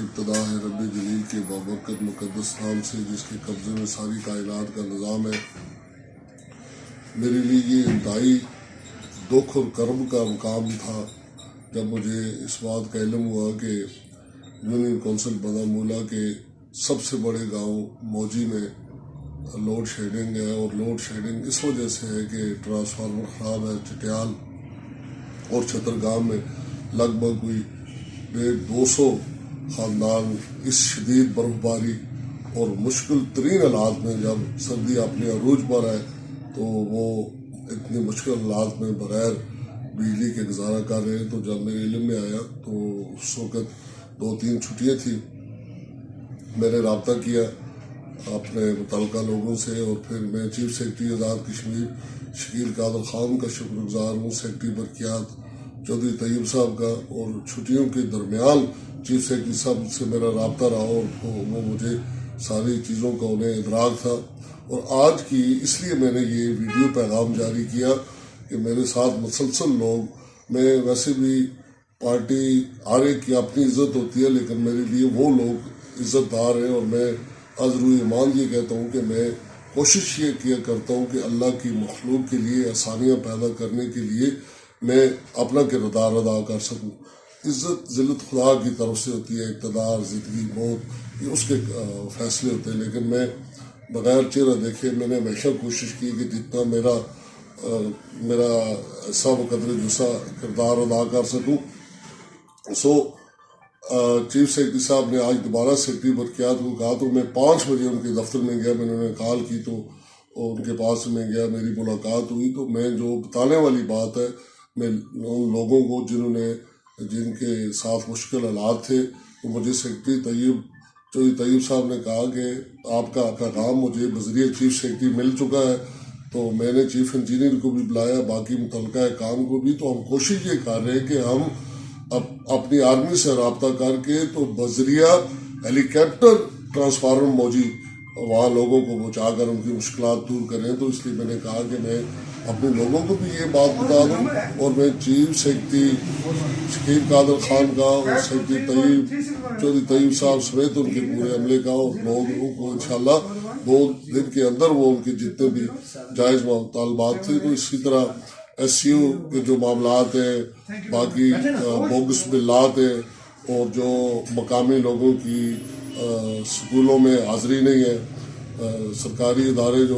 ابتدا ہے رب جلیل کے بابرکت مقدس نام سے جس کے قبضے میں ساری کائنات کا نظام ہے۔ میرے لیے یہ انتہائی دکھ اور کرب کا مقام تھا جب مجھے اس بات کا علم ہوا کہ یونین کونسل بادامولہ کے سب سے بڑے گاؤں موجی میں لوڈ شیڈنگ ہے، اور لوڈ شیڈنگ اس وجہ سے ہے کہ ٹرانسفارمر خراب ہے۔ چٹیال اور چھترگام میں لگ بھگ کوئی 200 خاندان اس شدید برف باری اور مشکل ترین حالات میں، جب سردی اپنے عروج پر ہے تو وہ اتنی مشکل حالات میں بغیر بجلی کے گزارا کر رہے ہیں۔ تو جب میرے علم میں آیا تو اس وقت 2-3 چھٹیاں تھیں، میں نے رابطہ کیا اپنے متعلقہ لوگوں سے، اور پھر میں چیف سیکرٹری آزاد کشمیر شکیل قادر خان کا شکر گزار ہوں، سیکرٹری برقیات چودھری طیب صاحب کا، اور چھٹیوں کے درمیان چیف سیکرٹری صاحب سے میرا رابطہ رہا اور وہ مجھے ساری چیزوں کا انہیں ادراک تھا۔ اور آج کی اس لیے میں نے یہ ویڈیو پیغام جاری کیا کہ میرے ساتھ مسلسل لوگ، میں ویسے بھی پارٹی ہر ایک کی اپنی عزت ہوتی ہے، لیکن میرے لیے وہ لوگ عزت دار ہیں، اور میں از روح ایمان یہ کہتا ہوں کہ میں کوشش یہ کیا کرتا ہوں کہ اللہ کی مخلوق کے لیے آسانیاں پیدا کرنے کے لیے میں اپنا کردار ادا کر سکوں۔ عزت ذلت خدا کی طرف سے ہوتی ہے، اقتدار، زندگی، موت یہ اس کے فیصلے ہوتے ہیں، لیکن میں بغیر چہرہ دیکھے میں نے ہمیشہ کوشش کی کہ جتنا میرا سب قدر جسا کردار ادا کر سکوں۔ چیف سیکرٹری صاحب نے آج دوبارہ سیکرٹری برقیات کو کہا تو میں 5 بجے ان کے دفتر میں گیا، میں نے انہیں کال کی تو ان کے پاس میں گیا، میری ملاقات ہوئی، تو میں جو بتانے والی بات ہے میں ان لوگوں کو جن کے ساتھ مشکل حالات تھے، تو مجھے سیکرٹری چودھری طیب صاحب نے کہا کہ آپ کا پیغام مجھے بذریعہ چیف سیکرٹری مل چکا ہے، تو میں نے چیف انجینئر کو بھی بلایا، باقی متعلقہ کام کو بھی، تو ہم کوشش یہ کر رہے ہیں کہ ہم اپنی آرمی سے رابطہ کر کے تو بذریعہ ہیلی کاپٹر ٹرانسفارمر موجی وہاں لوگوں کو پہنچا کر ان کی مشکلات دور کریں۔ تو اس لیے میں نے کہا کہ میں اپنے لوگوں کو بھی یہ بات بتا دوں، اور میں چیف سیکرٹری شکیل قادر خان کا اور سیکرٹری چودھری طیب صاحب سمیت ان کے پورے عملے کا، اور لوگوں کو انشاءاللہ 2 دن کے اندر وہ ان کے جتنے بھی جائز مطالبات تھے، تو اسی طرح SCO کے جو معاملات ہیں، باقی بوگس بلات ہیں، اور جو مقامی لوگوں کی سکولوں میں حاضری نہیں ہے، سرکاری ادارے جو